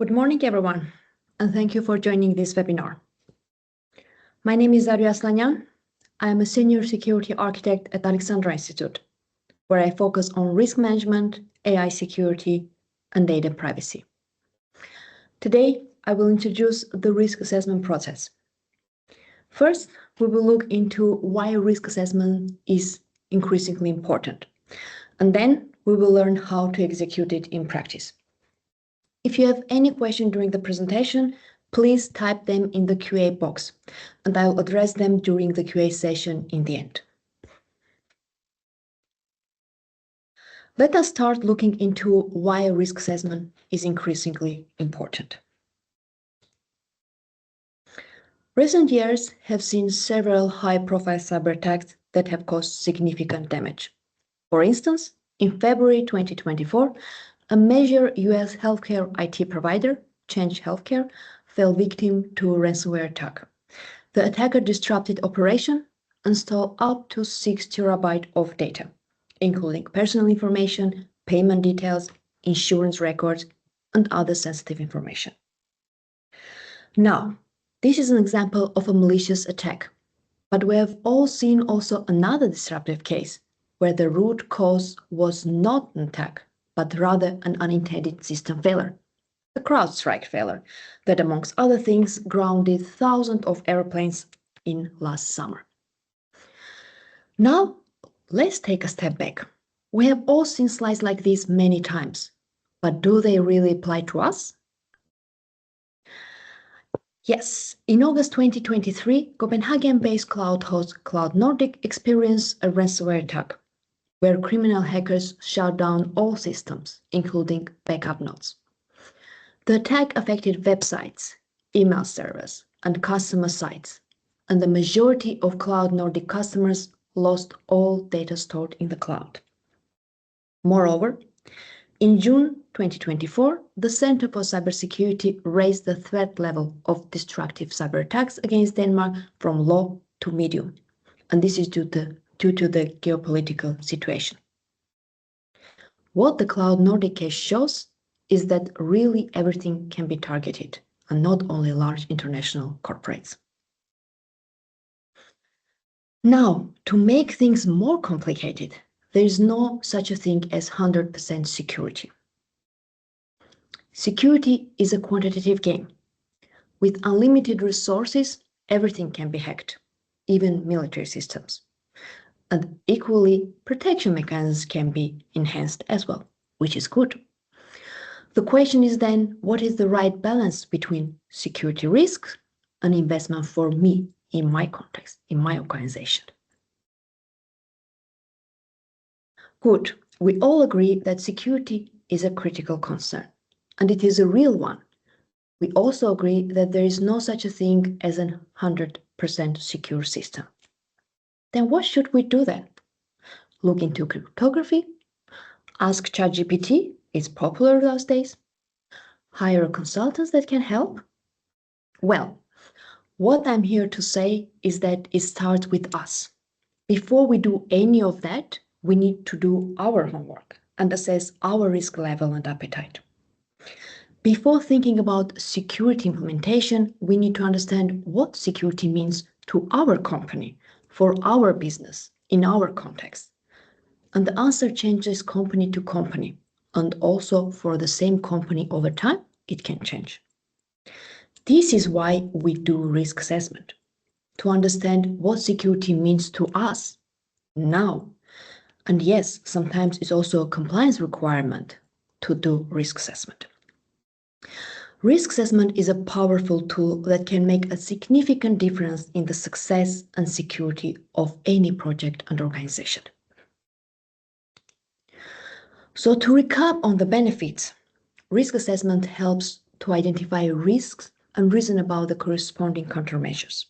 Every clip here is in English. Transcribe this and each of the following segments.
Good morning, everyone, and thank you for joining this webinar. My name is Zaruhi Aslanyan. I am a senior security architect at Alexandra Institute, where I focus on risk management, AI security, and data privacy. Today, I will introduce the risk assessment process. First, we will look into why risk assessment is increasingly important, and then we will learn how to execute it in practice. If you have any question during the presentation, please type them in the QA box, and I will address them during the QA session in the end. Let us start looking into why risk assessment is increasingly important. Recent years have seen several high-profile cyber attacks that have caused significant damage. For instance, in February 2024, a major US healthcare IT provider, Change Healthcare, fell victim to a ransomware attack. The attacker disrupted operation and stole up to 6 terabytes of data, including personal information, payment details, insurance records, and other sensitive information. Now, this is an example of a malicious attack, but we have all seen also another disruptive case where the root cause was not an attack, but rather an unintended system failure, a CrowdStrike failure that, amongst other things, grounded thousands of airplanes in last summer. Now, let's take a step back. We have all seen slides like this many times, but do they really apply to us? Yes, in August 2023, Copenhagen-based cloud host Cloud Nordic experienced a ransomware attack, where criminal hackers shut down all systems, including backup nodes. The attack affected websites, email servers, and customer sites, and the majority of Cloud Nordic customers lost all data stored in the cloud. Moreover, in June 2024, the Center for Cybersecurity raised the threat level of destructive cyber attacks against Denmark from low to medium, and this is due to the geopolitical situation. What the Cloud Nordic case shows is that really everything can be targeted, and not only large international corporates. Now, to make things more complicated, there is no such a thing as 100% security. Security is a quantitative game. With unlimited resources, everything can be hacked, even military systems. And equally, protection mechanisms can be enhanced as well, which is good. The question is then, what is the right balance between security risks and investment for me in my context, in my organization? Good. We all agree that security is a critical concern, and it is a real one. We also agree that there is no such a thing as a 100% secure system. Then what should we do then? Look into cryptography? Ask ChatGPT, it's popular those days? Hire consultants that can help? Well, what I'm here to say is that it starts with us. Before we do any of that, we need to do our homework and assess our risk level and appetite. Before thinking about security implementation, we need to understand what security means to our company, for our business, in our context. And the answer changes company to company, and also for the same company over time, it can change. This is why we do risk assessment, to understand what security means to us now. And yes, sometimes it's also a compliance requirement to do risk assessment. Risk assessment is a powerful tool that can make a significant difference in the success and security of any project and organization. So to recap on the benefits, risk assessment helps to identify risks and reason about the corresponding countermeasures.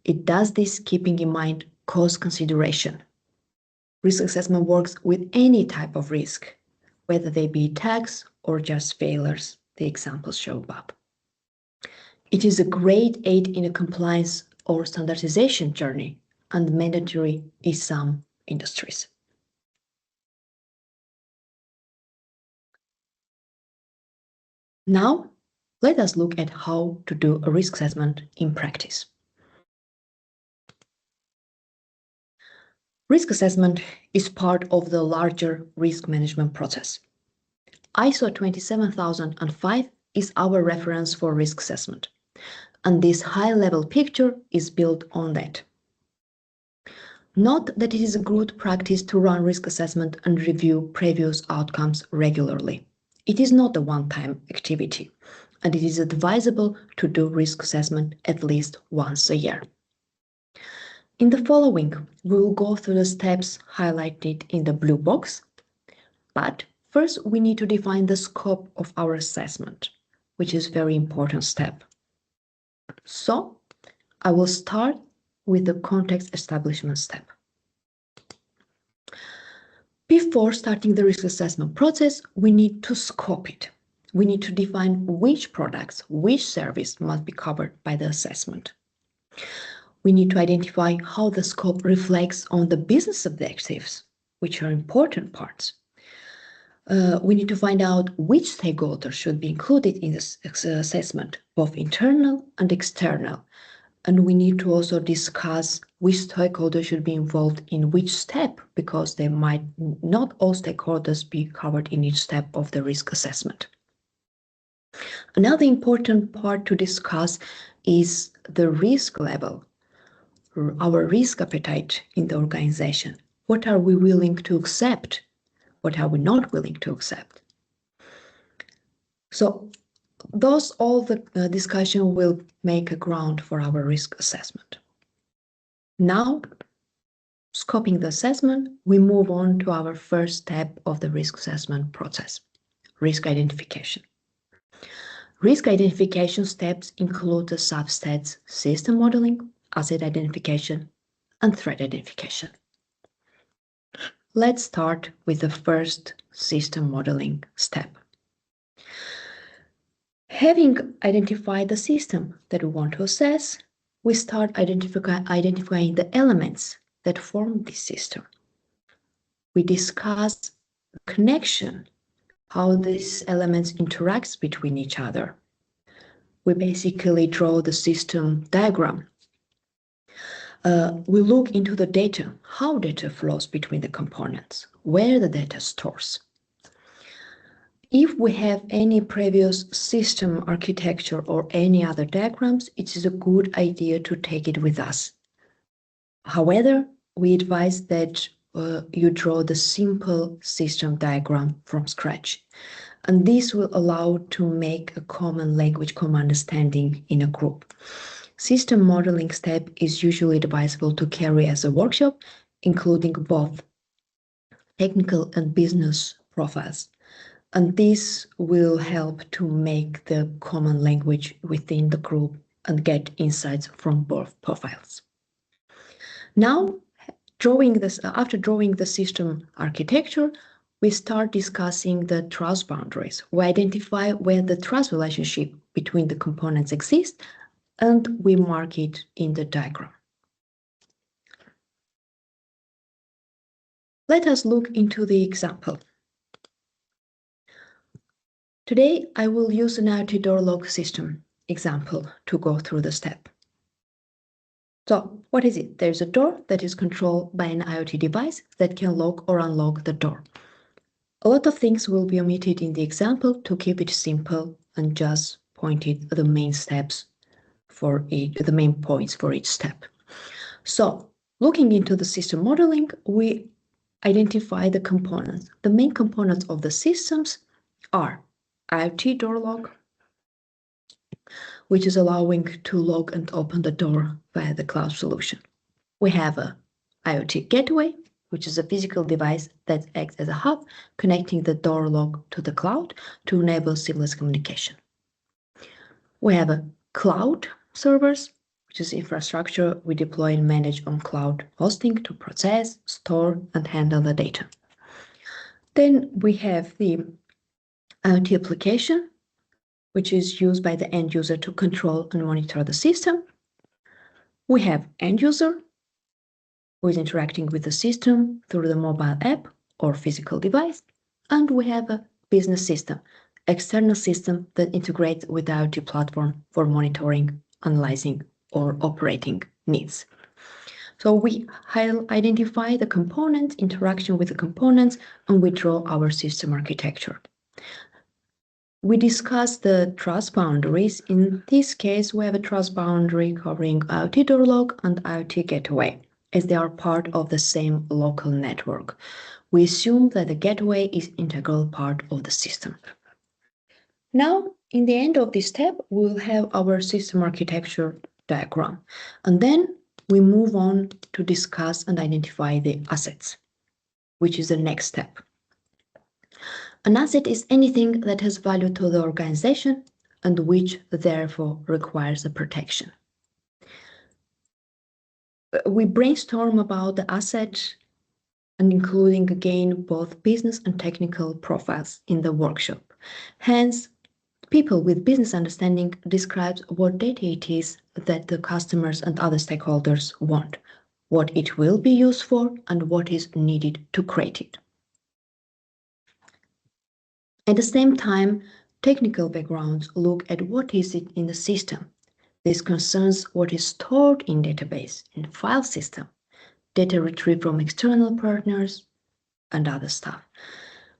It does this keeping in mind cost consideration. Risk assessment works with any type of risk, whether they be attacks or just failures, the examples show above. It is a great aid in a compliance or standardization journey and mandatory in some industries. Now, let us look at how to do a risk assessment in practice. Risk assessment is part of the larger risk management process. ISO 27005 is our reference for risk assessment, and this high-level picture is built on that. Note that it is a good practice to run risk assessment and review previous outcomes regularly. It is not a one-time activity, and it is advisable to do risk assessment at least once a year. In the following, we will go through the steps highlighted in the blue box, but first we need to define the scope of our assessment, which is a very important step. So, I will start with the context establishment step. Before starting the risk assessment process, we need to scope it. We need to define which products, which service must be covered by the assessment. We need to identify how the scope reflects on the business objectives, which are important parts. We need to find out which stakeholders should be included in this assessment, both internal and external. And we need to also discuss which stakeholders should be involved in which step, because they might not all stakeholders be covered in each step of the risk assessment. Another important part to discuss is the risk level, our risk appetite in the organization. What are we willing to accept? What are we not willing to accept? So all the discussion will make a ground for our risk assessment. Now, scoping the assessment, we move on to our first step of the risk assessment process, risk identification. Risk identification steps include the substeps system modeling, asset identification, and threat identification. Let's start with the first system modeling step. Having identified the system that we want to assess, we start identifying the elements that form this system. We discuss the connection, how these elements interact between each other. We basically draw the system diagram. We look into the data, how data flows between the components, where the data stores. If we have any previous system architecture or any other diagrams, it is a good idea to take it with us. However, we advise that you draw the simple system diagram from scratch, and this will allow to make a common language, common understanding in a group. System modeling step is usually advisable to carry as a workshop, including both technical and business profiles. And this will help to make the common language within the group and get insights from both profiles. Now, after drawing the system architecture, we start discussing the trust boundaries. We identify where the trust relationship between the components exists, and we mark it in the diagram. Let us look into the example. Today, I will use an IoT door lock system example to go through the step. So, what is it? There's a door that is controlled by an IoT device that can lock or unlock the door. A lot of things will be omitted in the example to keep it simple and just pointed the main steps for the main points for each step. So, looking into the system modeling, we identify the components. The main components of the systems are IoT door lock, which is allowing to lock and open the door via the cloud solution. We have a IoT gateway, which is a physical device that acts as a hub, connecting the door lock to the cloud to enable seamless communication. We have a cloud servers, which is infrastructure we deploy and manage on cloud hosting to process, store, and handle the data. Then we have the IoT application, which is used by the end user to control and monitor the system. We have end user, who is interacting with the system through the mobile app or physical device. And we have a business system external system that integrates with the IoT platform for monitoring, analyzing, or operating needs. So we identify the components, interaction with the components, and we draw our system architecture. We discuss the trust boundaries. In this case, we have a trust boundary covering IoT door lock and IoT gateway, as they are part of the same local network. We assume that the gateway is integral part of the system. Now, in the end of this step, we'll have our system architecture diagram, and then we move on to discuss and identify the assets, which is the next step. An asset is anything that has value to the organization and which therefore requires a protection. We brainstorm about the asset and including again both business and technical profiles in the workshop. Hence, people with business understanding describes what data it is that the customers and other stakeholders want, what it will be used for, and what is needed to create it. At the same time, technical backgrounds look at what is it in the system. This concerns what is stored in database, in file system, data retrieved from external partners, and other stuff.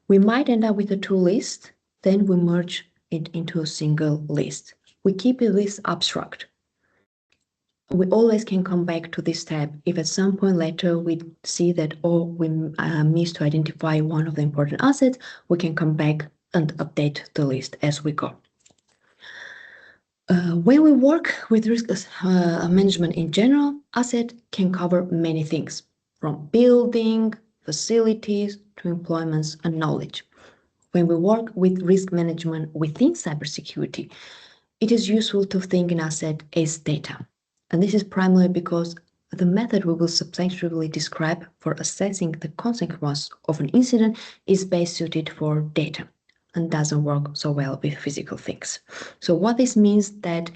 We might end up with a two list, then we merge it into a single list. We keep a list abstract. We always can come back to this tab if at some point later we see that we missed to identify one of the important assets, we can come back and update the list as we go. When we work with risk management in general, asset can cover many things, from building, facilities, to employments and knowledge. When we work with risk management within cybersecurity, it is useful to think in asset as data. And this is primarily because the method we will substantially describe for assessing the consequence of an incident is best suited for data and doesn't work so well with physical things. So what this means that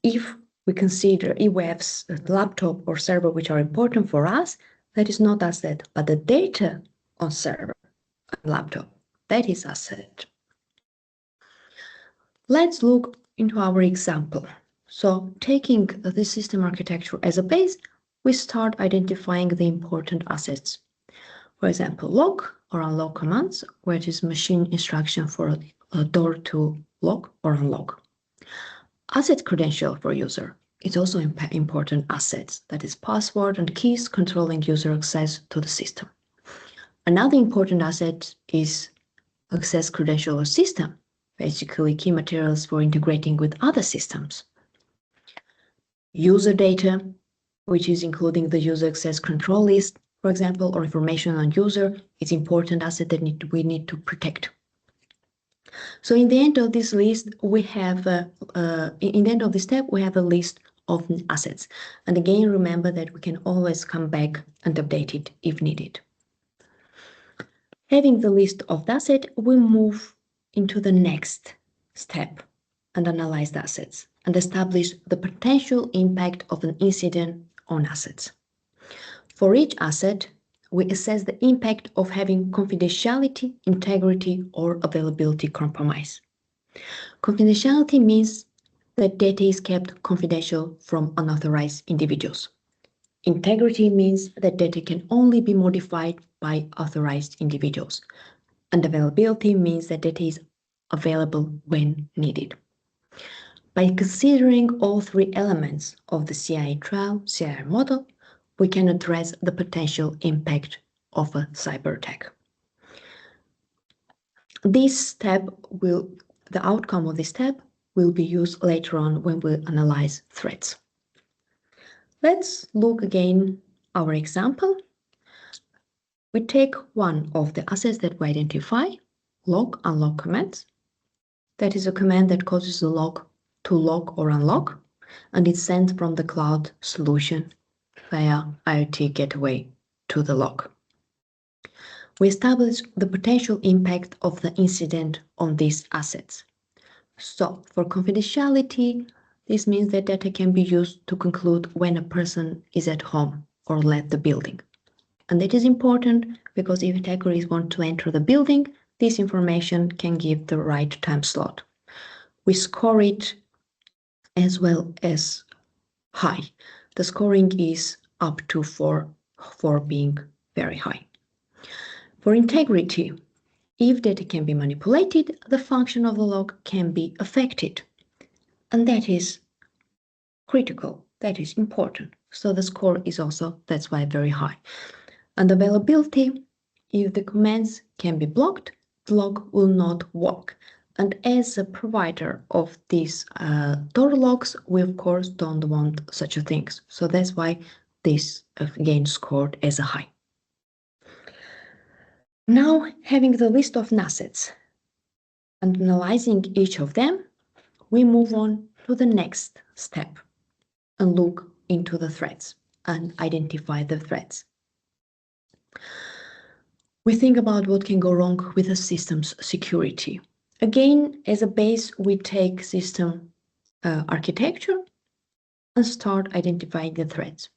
if we consider if we have a laptop or server which are important for us, that is not asset, but the data on server and laptop, that is asset. Let's look into our example. So taking the system architecture as a base, we start identifying the important assets. For example, lock or unlock commands, which is machine instruction for a door to lock or unlock. Asset credential for user. It's also important assets, that is password and keys controlling user access to the system. Another important asset is access credential or system, basically key materials for integrating with other systems. User data, which is including the user access control list, for example, or information on user, is important asset that we need to protect. So in the end of this list, we have, in the end of this step, we have a list of assets. And again, remember that we can always come back and update it if needed. Having the list of the asset, we move into the next step and analyze the assets and establish the potential impact of an incident on assets. For each asset, we assess the impact of having confidentiality, integrity, or availability compromise. Confidentiality means that data is kept confidential from unauthorized individuals. Integrity means that data can only be modified by authorized individuals. And availability means that data is available when needed. By considering all three elements of the CI trial, CI model, we can address the potential impact of a cyber attack. The outcome of this step will be used later on when we analyze threats. Let's look again our example. We take one of the assets that we identify, lock, unlock commands. That is a command that causes the lock to lock or unlock, and it's sent from the cloud solution via IoT gateway to the lock. We establish the potential impact of the incident on these assets. So for confidentiality, this means that data can be used to conclude when a person is at home or left the building. And that is important because if attackers want to enter the building, this information can give the right time slot. We score it as well as high. The scoring is up to 4 being very high. For integrity, if data can be manipulated, the function of the log can be affected. And that is critical, that is important. So the score is also, that's why, very high. And availability, if the commands can be blocked, the log will not work. And as a provider of these Tor logs, we of course don't want such a thing. So that's why this again scored as a high. Now, having the list of assets and analyzing each of them, we move on to the next step and look into the threats and identify the threats. We think about what can go wrong with a system's security. Again, as a base, we take system architecture and start identifying the threats.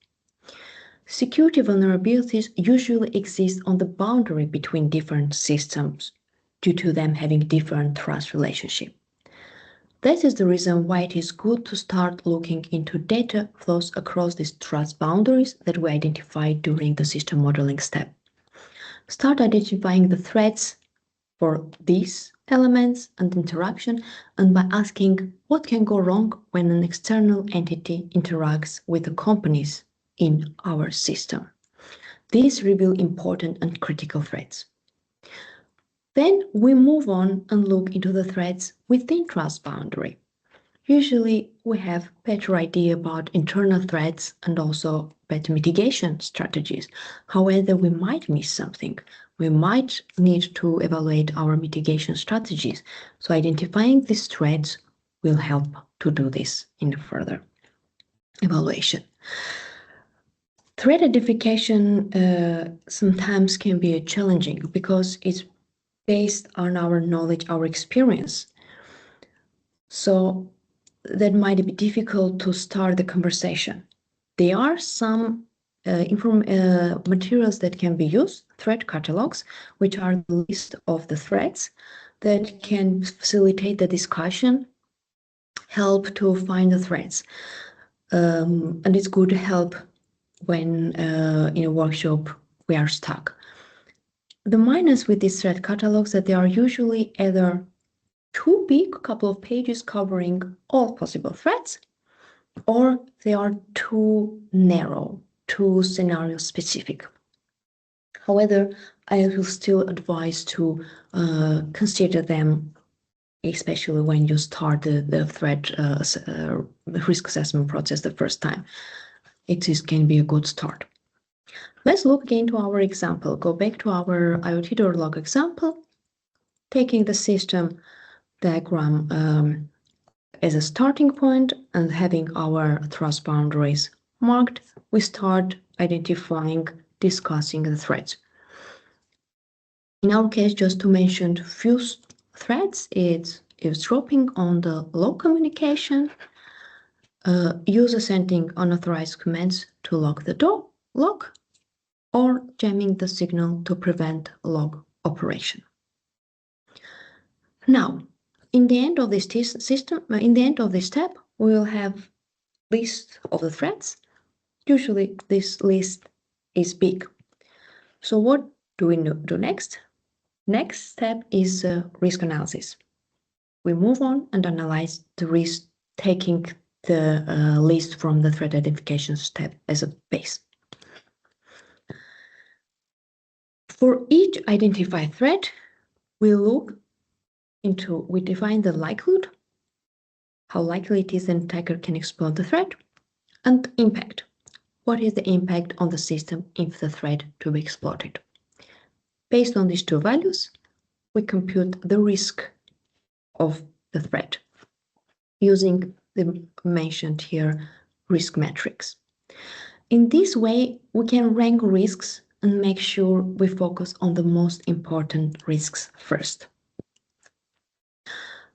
Security vulnerabilities usually exist on the boundary between different systems due to them having different trust relationship. That is the reason why it is good to start looking into data flows across these trust boundaries that we identify during the system modeling step. Start identifying the threats for these elements and interaction, and by asking what can go wrong when an external entity interacts with the companies in our system. These reveal important and critical threats. Then we move on and look into the threats within trust boundary. Usually we have better idea about internal threats and also better mitigation strategies. However, we might miss something. We might need to evaluate our mitigation strategies. So identifying these threats will help to do this in the further evaluation. Threat identification sometimes can be challenging because it's based on our knowledge, our experience. So that might be difficult to start the conversation. There are some materials that can be used, threat catalogs, which are the list of the threats that can facilitate the discussion, help to find the threats. And it's good to help when in a workshop we are stuck. The minus with these threat catalogs that they are usually either too big, a couple of pages covering all possible threats, or they are too narrow, too scenario specific. However, I will still advise to consider them, especially when you start the threat risk assessment process the first time. It can be a good start. Let's look again to our example. Go back to our IoT door log example, taking the system diagram as a starting point and having our trust boundaries marked, we start identifying, discussing the threats. In our case, just to mention a few threats, it's eavesdropping on the log communication, user sending unauthorized commands to lock the door log, or jamming the signal to prevent log operation. Now, in the end of this in the end of this step, we will have list of the threats. Usually this list is big. So what do we do next? Next step is risk analysis. We move on and analyze the risk, taking the list from the threat identification step as a base. For each identified threat, we define the likelihood, how likely it is an attacker can exploit the threat, and impact. What is the impact on the system if the threat to be exploited? Based on these two values, we compute the risk of the threat using the mentioned here risk metrics. In this way, we can rank risks and make sure we focus on the most important risks first.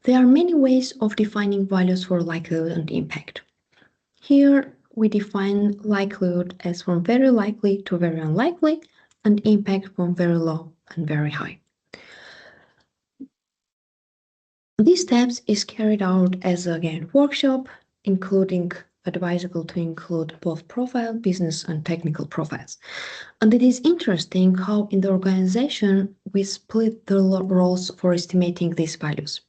There are many ways of defining values for likelihood and impact. Here, we define likelihood as from very likely to very unlikely, and impact from very low and very high. These steps is carried out as again workshop, including advisable to include both profile, business and technical profiles. And it is interesting how in the organization we split the roles for estimating these values.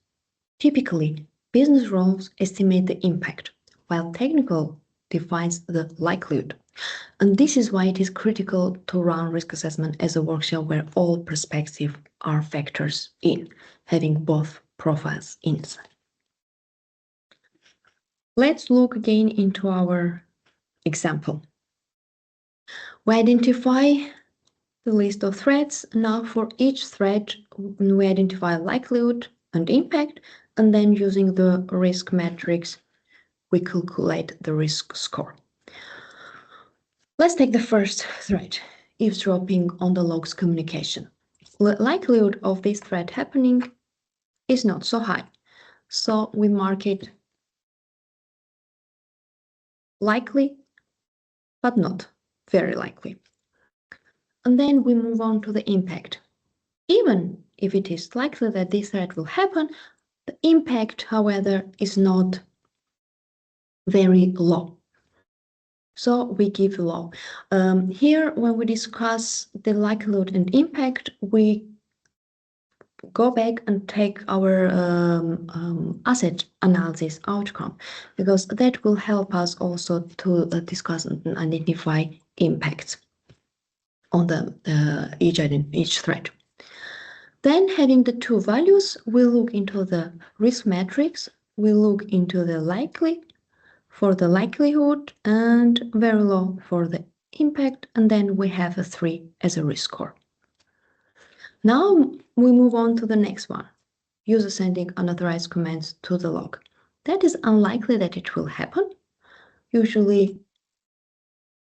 Typically, business roles estimate the impact, while technical defines the likelihood. And this is why it is critical to run risk assessment as a workshop where all perspectives are factors in, having both profiles inside. Let's look again into our example. We identify the list of threats. Now for each threat, we identify likelihood and impact, and then using the risk matrix, we calculate the risk score. Let's take the first threat, eavesdropping on the log's communication. The likelihood of this threat happening is not so high, so we mark it likely, but not very likely. And then we move on to the impact. Even if it is likely that this threat will happen, the impact, however, is not very low. So we give low. Here, when we discuss the likelihood and impact, we go back and take our asset analysis outcome, because that will help us also to discuss and identify impacts on the each threat. Then having the two values, we look into the risk matrix, we look into the likely for the likelihood and very low for the impact, and then we have a 3 as a risk score. Now we move on to the next one, user sending unauthorized commands to the log. That is unlikely that it will happen. Usually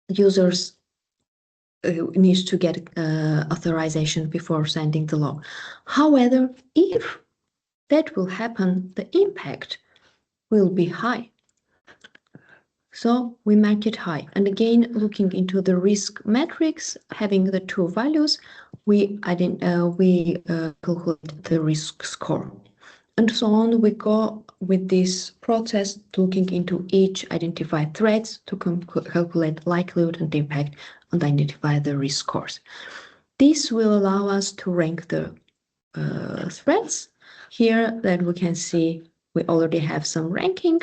users need to get authorization before sending the log. However, if that will happen, the impact will be high. So we mark it high. And again, looking into the risk matrix, having the two values, we calculate the risk score. And so on, we go with this process, looking into each identified threats to calculate likelihood and impact and identify the risk scores. This will allow us to rank the threats. Here that we can see we already have some ranking.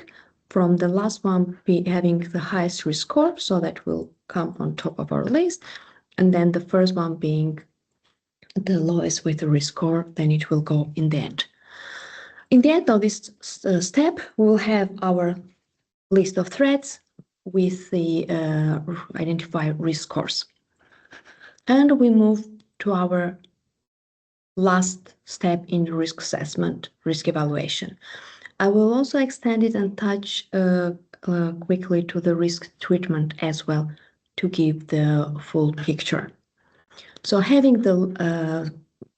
From the last one having the highest risk score, so that will come on top of our list. And then the first one being the lowest with the risk score, then it will go in the end. In the end of this step, we will have our list of threats with the identified risk scores. And we move to our last step in risk assessment, risk evaluation. I will also extend it and touch quickly to the risk treatment as well to give the full picture. So having the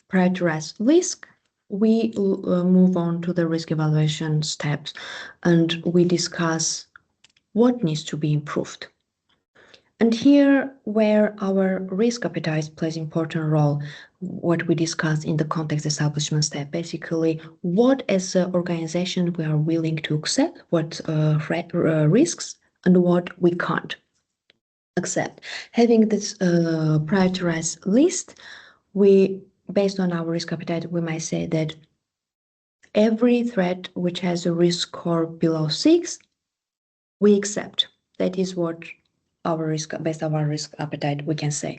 prioritized risk, we move on to the risk evaluation steps and we discuss what needs to be improved. And here where our risk appetite plays an important role, what we discussed in the context establishment step, basically what as an organization we are willing to accept, what risks and what we can't accept. Having this prioritized list, based on our risk appetite, we might say that every threat which has a risk score below 6, we accept. That is what our risk, based on our risk appetite, we can say.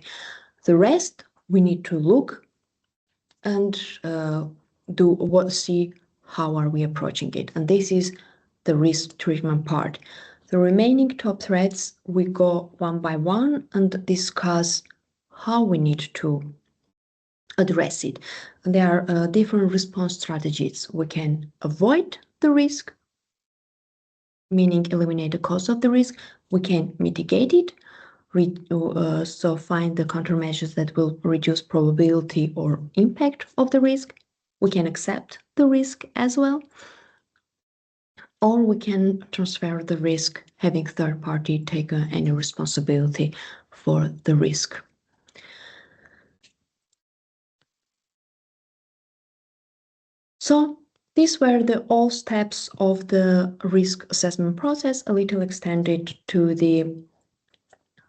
The rest we need to look and see how are we approaching it. And this is the risk treatment part. The remaining top threats, we go one by one and discuss how we need to address it. And there are different response strategies. We can avoid the risk, meaning eliminate the cause of the risk. We can mitigate it, so find the countermeasures that will reduce probability or impact of the risk. We can accept the risk as well, or we can transfer the risk, having third party take any responsibility for the risk. So These were all steps of the risk assessment process, a little extended to the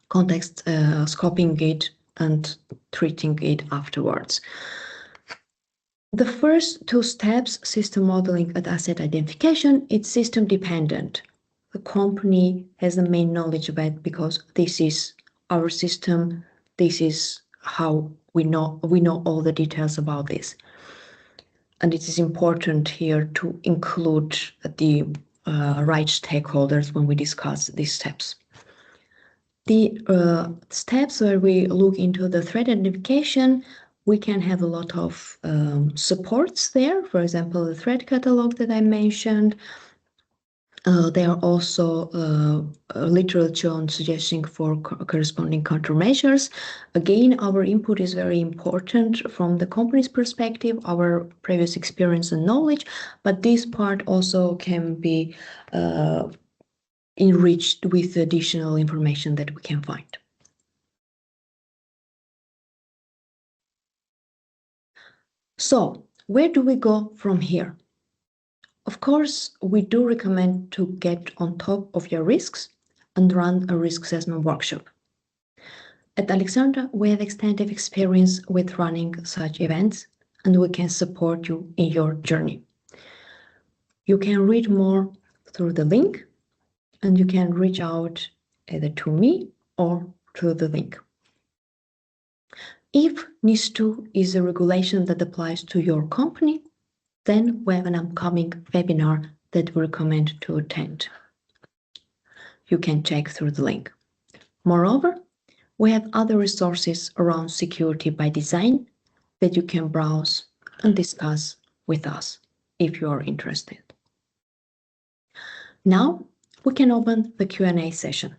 context scoping it and treating it afterwards. The first two steps, system modeling and asset identification, it's system dependent. The company has the main knowledge of it because this is our system. This is how we know all the details about this. And it is important here to include the right stakeholders when we discuss these steps. The steps where we look into the threat identification, we can have a lot of supports there. For example, the threat catalog that I mentioned. There are also literature on suggesting for corresponding countermeasures. Again, our input is very important from the company's perspective, our previous experience and knowledge, but this part also can be enriched with additional information that we can find. So, where do we go from here? Of course, we do recommend to get on top of your risks and run a risk assessment workshop. At Alexandra, we have extensive experience with running such events, and we can support you in your journey. You can read more through the link, and you can reach out either to me or through the link. If NIS2 is a regulation that applies to your company, then we have an upcoming webinar that we recommend to attend. You can check through the link. Moreover, we have other resources around security by design that you can browse and discuss with us if you are interested. Now we can open the Q&A session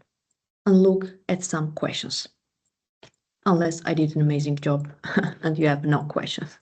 and look at some questions. Unless I did an amazing job and you have no questions.